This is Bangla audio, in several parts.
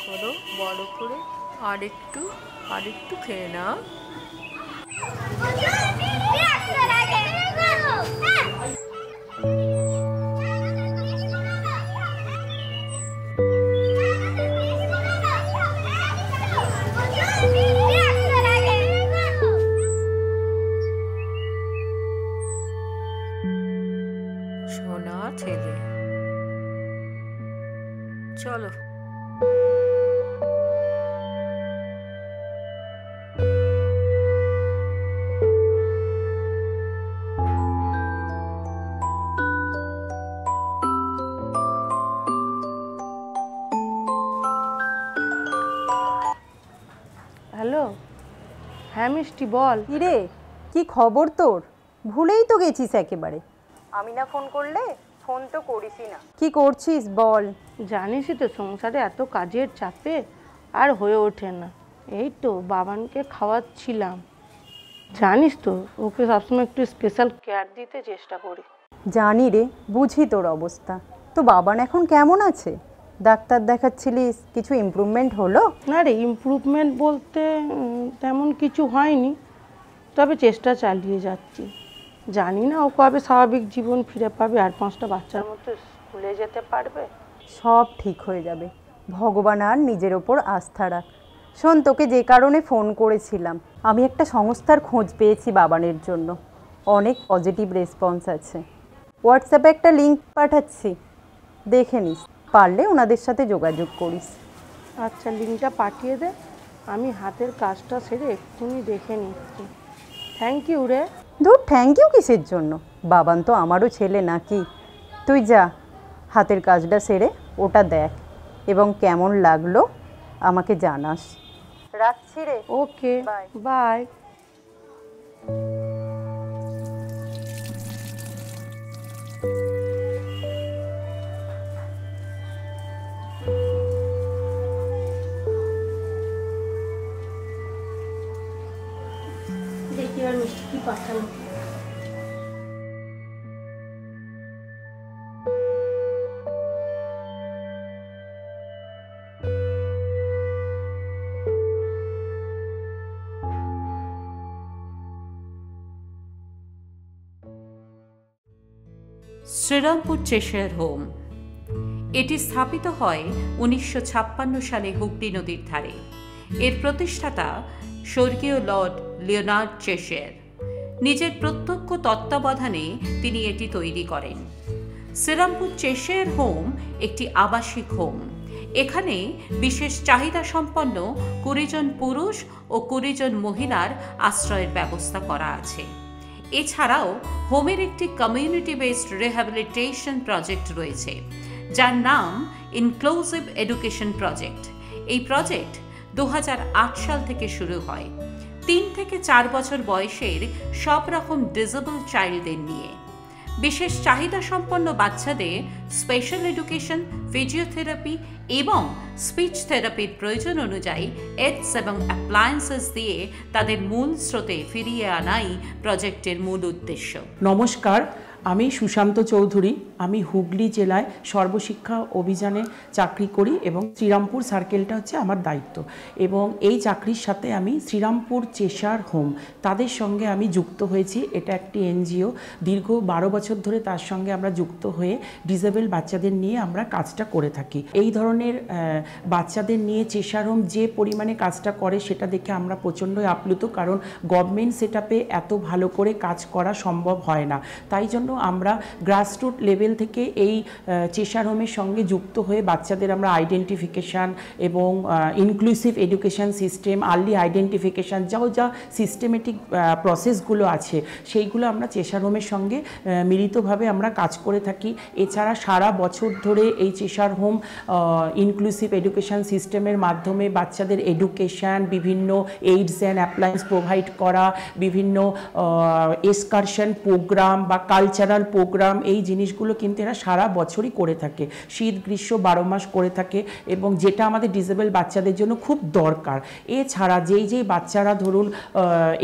করো বড় করে, আরেকটু খেয়ে নাও। সোনা ছেলে, চলো। হ্যালো, হ্যাঁ মিষ্টি বল। কি রে, কি খবর তোর? ভুলেই তো গেছিস একেবারে। আমি না ফোন করলে ফোন তো করিসই না। কি করছিস বল? জানিসই তো সংসারে এত কাজের চাপে আর হয়ে ওঠে না। এই তো বাবানকে খাওয়াচ্ছিলাম। জানিস তো ওকে সবসময় একটু স্পেশাল কেয়ার দিতে চেষ্টা করি। জানি রে, বুঝি তোর অবস্থা। তো বাবান এখন কেমন আছে? ডাক্তার দেখাচ্ছিলিস, কিছু ইমপ্রুভমেন্ট হলো? না রে, ইমপ্রুভমেন্ট বলতে তেমন কিছু হয়নি, তবে চেষ্টা চালিয়ে যাচ্ছি। জানি না ও কবে স্বাভাবিক জীবন ফিরে পাবে, আর 5টা বাচ্চার মতো স্কুলে যেতে পারবে। সব ঠিক হয়ে যাবে, ভগবান আর নিজের ওপর আস্থা রাখ। শোন, তোকে যে কারণে ফোন করেছিলাম, আমি একটা সংস্থার খোঁজ পেয়েছি বাবানের জন্য। অনেক পজিটিভ রেসপন্স আছে। হোয়াটসঅ্যাপে একটা লিঙ্ক পাঠাচ্ছি, দেখে নিস। পারলে ওনাদের সাথে যোগাযোগ করিস। আচ্ছা, লিঙ্কটা পাঠিয়ে দে, আমি হাতের কাজটা সেরে এক্ষুনি দেখে নিচ্ছি। থ্যাংক ইউ রে। ধুর, থ্যাংক ইউ কিসের জন্য? বাবান তো আমারও ছেলে নাকি। তুই যা, হাতের কাজটা সেরে ওটা দেখ, এবং কেমন লাগলো আমাকে জানাস। রাখছি রে। Okay, bye. দেখি আর মিষ্টি কি পাঠালো। Srirampur Cheshire home. এটি স্থাপিত হয় 1956 সালে হুগলি নদীর ধারে। এর প্রতিষ্ঠাতা স্বর্গীয় লর্ড লিওনার্ড চেশায়ার। নিজের প্রত্যক্ষ তত্ত্বাবধানে তিনি এটি তৈরি করেন। শ্রীরামপুর চেশায়ার হোম একটি আবাসিক হোম। এখানে বিশেষ চাহিদা সম্পন্ন 20 জন পুরুষ ও 20 জন মহিলার আশ্রয়ের ব্যবস্থা করা আছে। এছাড়াও হোমের একটি কমিউনিটি বেসড রিহ্যাবিলিটেশন প্রজেক্ট রয়েছে, যার নাম ইনক্লুসিভ এডুকেশন প্রজেক্ট। এই প্রজেক্ট 2008 সাল থেকে শুরু হয় 3 থেকে 4 বছর বয়সের সব রকম ডিসেবল চাইল্ডদের নিয়ে। বিশেষ চাহিদা সম্পন্ন বাচ্চাদের স্পেশাল এডুকেশন, ফিজিওথেরাপি এবং স্পিচ থেরাপির প্রয়োজন অনুযায়ী এডস এবং অ্যাপ্লায়েন্সেস দিয়ে তাদের মূল স্রোতে ফিরিয়ে আনাই প্রজেক্টের মূল উদ্দেশ্য। নমস্কার, আমি সুশান্ত চৌধুরী। আমি হুগলি জেলায় সর্বশিক্ষা অভিযানে চাকরি করি এবং শ্রীরামপুর সার্কেলটা হচ্ছে আমার দায়িত্ব। এবং এই চাকরির সাথে আমি শ্রীরামপুর চেশায়ার হোম, তাদের সঙ্গে আমি যুক্ত হয়েছি। এটা একটি এনজিও। দীর্ঘ 12 বছর ধরে তার সঙ্গে আমরা যুক্ত হয়ে ডিসেবল বাচ্চাদের নিয়ে আমরা কাজটা করে থাকি। এই ধরনের বাচ্চাদের নিয়ে চেশায়ার হোম যে পরিমাণে কাজটা করে সেটা দেখে আমরা প্রচণ্ডই আপ্লুত, কারণ গভর্নমেন্ট সেটআপে এত ভালো করে কাজ করা সম্ভব হয় না। তাই জন্য আমরা গ্রাসরুট লেভেল থেকে এই চেশায়ার হোমের সঙ্গে যুক্ত হয়ে বাচ্চাদের আমরা আইডেন্টিফিকেশান এবং inclusive education system, early identification, যা সিস্টেমেটিক প্রসেসগুলো আছে সেইগুলো আমরা চেশায়ার হোমের সঙ্গে মিলিতভাবে আমরা কাজ করে থাকি। এছাড়া সারা বছর ধরে এই চেশায়ার হোম ইনক্লুসিভ এডুকেশান সিস্টেমের মাধ্যমে বাচ্চাদের এডুকেশান, বিভিন্ন এইডস অ্যান্ড অ্যাপ্লায়েন্স প্রোভাইড করা, বিভিন্ন এক্সকারশন প্রোগ্রাম বা কালচার কালচারাল প্রোগ্রাম, এই জিনিসগুলো কিন্তু এরা সারা বছরই করে থাকে, শীত গ্রীষ্ম 12 মাস করে থাকে, এবং যেটা আমাদের ডিসেবল বাচ্চাদের জন্য খুব দরকার। এছাড়া যেই বাচ্চারা ধরুন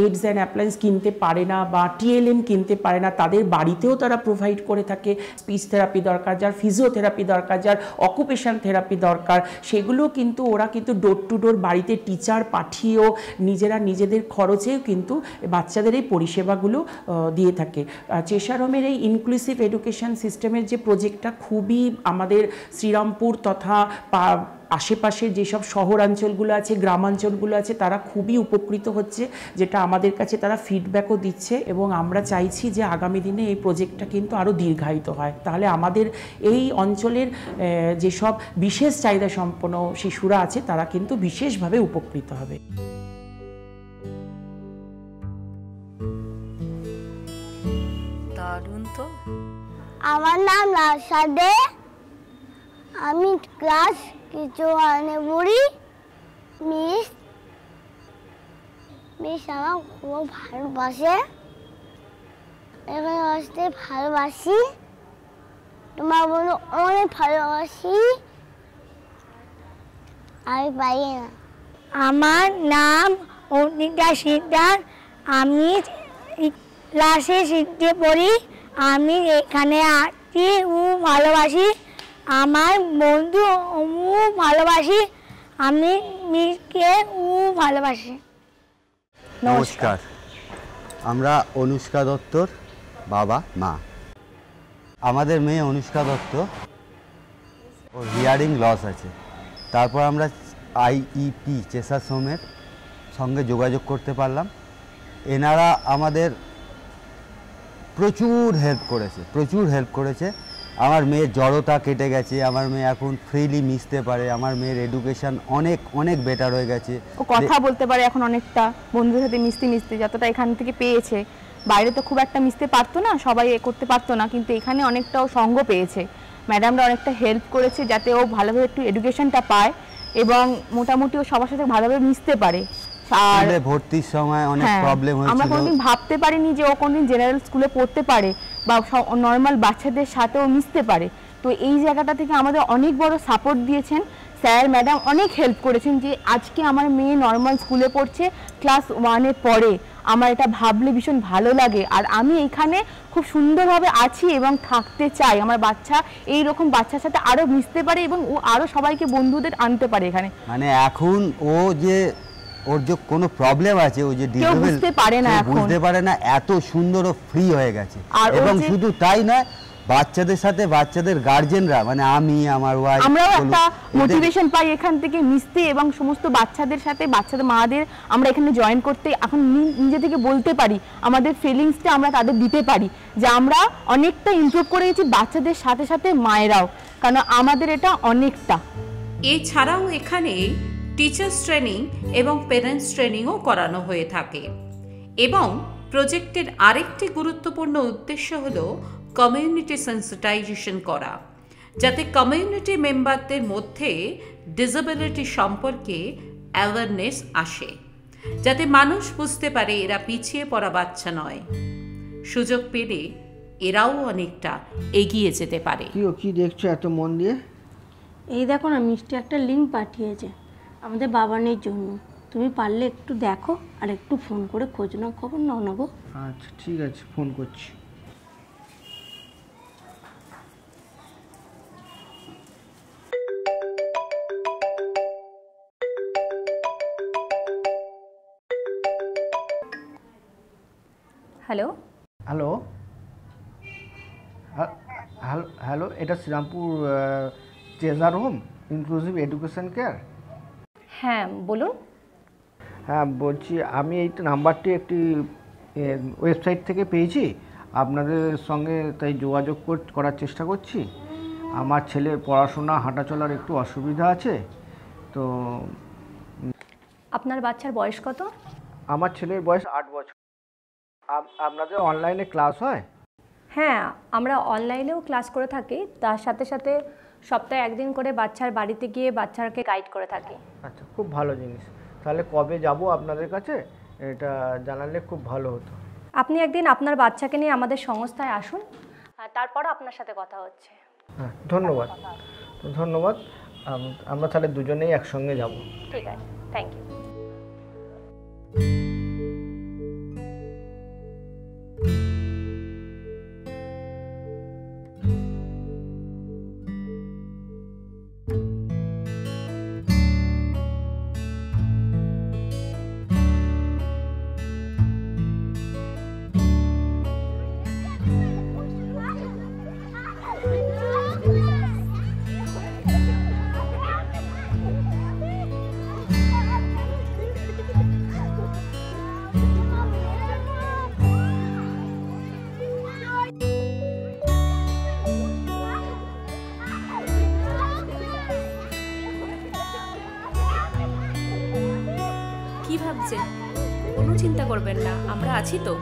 এইডস অ্যান্ড অ্যাপ্লায়েন্স কিনতে পারে না বা টিএলএম কিনতে পারে না, তাদের বাড়িতেও তারা প্রোভাইড করে থাকে। স্পিচ থেরাপি দরকার, যার ফিজিওথেরাপি দরকার, যার অকুপেশন থেরাপি দরকার, সেগুলো কিন্তু ওরা কিন্তু ডোর টু ডোর বাড়িতে টিচার পাঠিয়েও নিজেরা নিজেদের খরচেও কিন্তু বাচ্চাদের এই পরিষেবাগুলো দিয়ে থাকে। চেশার হোমের এই ইনক্লুসিভ এডুকেশন সিস্টেমের যে প্রজেক্টটা খুবই আমাদের শ্রীরামপুর তথা আশেপাশের যেসব শহরাঞ্চলগুলো আছে, গ্রামাঞ্চলগুলো আছে, তারা খুবই উপকৃত হচ্ছে, যেটা আমাদের কাছে তারা ফিডব্যাকও দিচ্ছে, এবং আমরা চাইছি যে আগামী দিনে এই প্রজেক্টটা কিন্তু আরও দীর্ঘায়িত হয়। তাহলে আমাদের এই অঞ্চলের যেসব বিশেষ চাহিদা সম্পন্ন শিশুরা আছে তারা কিন্তু বিশেষভাবে উপকৃত হবে। দারুণ তো। আমার নাম লাসাদে, আমি ক্লাস কিছু আনে পড়ি। মিস আমার খুব ভালোবাসে, এখানে আসতে ভালোবাসি, তোমার বন্ধু অনেক ভালোবাসি, আমি পাই না। আমার নাম অনিতা সিকদার, আমি ক্লাসে শিখতে পড়ি, আমি এখানে আসছি ও ভালোবাসি, আমার বন্ধু ও ভালোবাসি, আমি মিসকে ও ভালোবাসি। নমস্কার, আমরা অনুষ্কা দত্তর বাবা মা। আমাদের মেয়ে অনুষ্কা দত্ত, ওর হিয়ারিং লস আছে। তারপর আমরা আইইপি চেশার হোমের সঙ্গে যোগাযোগ করতে পারলাম। এনারা আমাদের প্রচুর হেল্প করেছে। আমার মেয়ের জড়তা কেটে গেছে, আমার মেয়ে এখন ফ্রিলি মিশতে পারে, আমার মেয়ের এডুকেশন অনেক বেটার হয়ে গেছে, ও কথা বলতে পারে এখন অনেকটা, বন্ধুদের সাথে মিশতে যতটা এখান থেকে পেয়েছে। বাইরে তো খুব একটা মিশতে পারতো না, সবাই করতে পারতো না, কিন্তু এখানে অনেকটা ও সঙ্গ পেয়েছে। ম্যাডামরা অনেকটা হেল্প করেছে যাতে ও ভালোভাবে একটু এডুকেশনটা পায় এবং মোটামুটি ও সবার সাথে ভালোভাবে মিশতে পারে। আর ভর্তির সময় অনেক প্রবলেম হয়েছিল, আমরা কোনোদিন ভাবতে পারিনি যে ও কোনোদিন জেনারেল স্কুলে পড়তে পারে বা নর্মাল বাচ্চাদের সাথেও মিশতে পারে। তো এই জায়গাটা থেকে আমাদের অনেক বড় সাপোর্ট দিয়েছেন স্যার ম্যাডাম, অনেক হেল্প করেছেন যে আজকে আমার মেয়ে নর্মাল স্কুলে পড়ছে, ক্লাস 1-এ পড়ে। আমার এটা ভাবলে ভীষণ ভালো লাগে, আর আমি এখানে খুব সুন্দরভাবে আছি এবং থাকতে চাই। আমার বাচ্চা এই রকম বাচ্চার সাথে আরও মিশতে পারে এবং ও আরও সবাইকে বন্ধুদের আনতে পারে এখানে। মানে এখন ও যে ওর যে কোনো প্রবলেম আছে, ও যে ডিসেবল বুঝতে পারে না, এত সুন্দর ও ফ্রি হয়ে গেছে। এবং শুধু তাই নয়, বাচ্চাদের সাথে বাচ্চাদের গার্জেনরা, মানে আমি, আমার ওয়াইফ, আমরাও একটা মোটিভেশন পাই এখান থেকে মিশতে, এবং সমস্ত বাচ্চাদের সাথে বাচ্চাদের মাদের আমরা এখানে জয়েন করতে এখন নিজে থেকে বলতে পারি, আমাদের ফিলিংসটা আমরা তাদের দিতে পারি যে আমরা অনেকটা ইমপ্রুভ করে গেছি বাচ্চাদের সাথে সাথে মায়েরাও, কারণ আমাদের এটা অনেকটা। এছাড়াও এখানে টিচার্স ট্রেনিং এবং প্যারেন্টস ট্রেনিংও করানো হয়ে থাকে। এবং প্রজেক্টের আরেকটি গুরুত্বপূর্ণ উদ্দেশ্য হলো কমিউনিটি সেন্সিটাইজেশন করা, যাতে কমিউনিটি মেম্বারদের মধ্যে ডিসেবিলিটি সম্পর্কে অ্যাওয়ারনেস আসে, যাতে মানুষ বুঝতে পারে এরা পিছিয়ে পড়া বাচ্চা নয়, সুযোগ পেলে এরাও অনেকটা এগিয়ে যেতে পারে। কি দেখছো এত মন দিয়ে? এই দেখো না, মিষ্টি একটা লিঙ্ক পাঠিয়েছে আমাদের বাবানের জন্য, তুমি পারলে একটু দেখো আর একটু ফোন করে খোঁজ খবর নাও না গো। আচ্ছা ঠিক আছে, ফোন করছি। হ্যালো হ্যালো হ্যালো, এটা Srirampur Cheshire home inclusive education care? হ্যাঁ বলুন। হ্যাঁ বলছি, আমি এই নাম্বারটি একটি ওয়েবসাইট থেকে পেয়েছি, আপনাদের সঙ্গে তাই যোগাযোগ করার চেষ্টা করছি। আমার ছেলের পড়াশোনা হাঁটা চলার একটু অসুবিধা আছে। তো আপনার বাচ্চার বয়স কত? আমার ছেলের বয়স 8 বছর। আপনাদের অনলাইনে ক্লাস হয়? হ্যাঁ, আমরা অনলাইনেও ক্লাস করে থাকি, তার সাথে সাথে সপ্তাহে একদিন করে বাচ্চার বাড়িতে গিয়ে বাচ্চাকে গাইড করে থাকি। আচ্ছা, খুব ভালো জিনিস। তাহলে কবে যাব আপনাদের কাছে, এটা জানালে খুব ভালো হতো। আপনি একদিন আপনার বাচ্চাকে নিয়ে আমাদের সংস্থায় আসুন, তারপর আপনার সাথে কথা হচ্ছে। হ্যাঁ, ধন্যবাদ। তো ধন্যবাদ। আমরা তাহলে দুজনেই একসঙ্গে যাব। ঠিক আছে, থ্যাংক ইউ। কি ভাবছেন? কোনো চিন্তা করবেন না, আমরা আছি তো।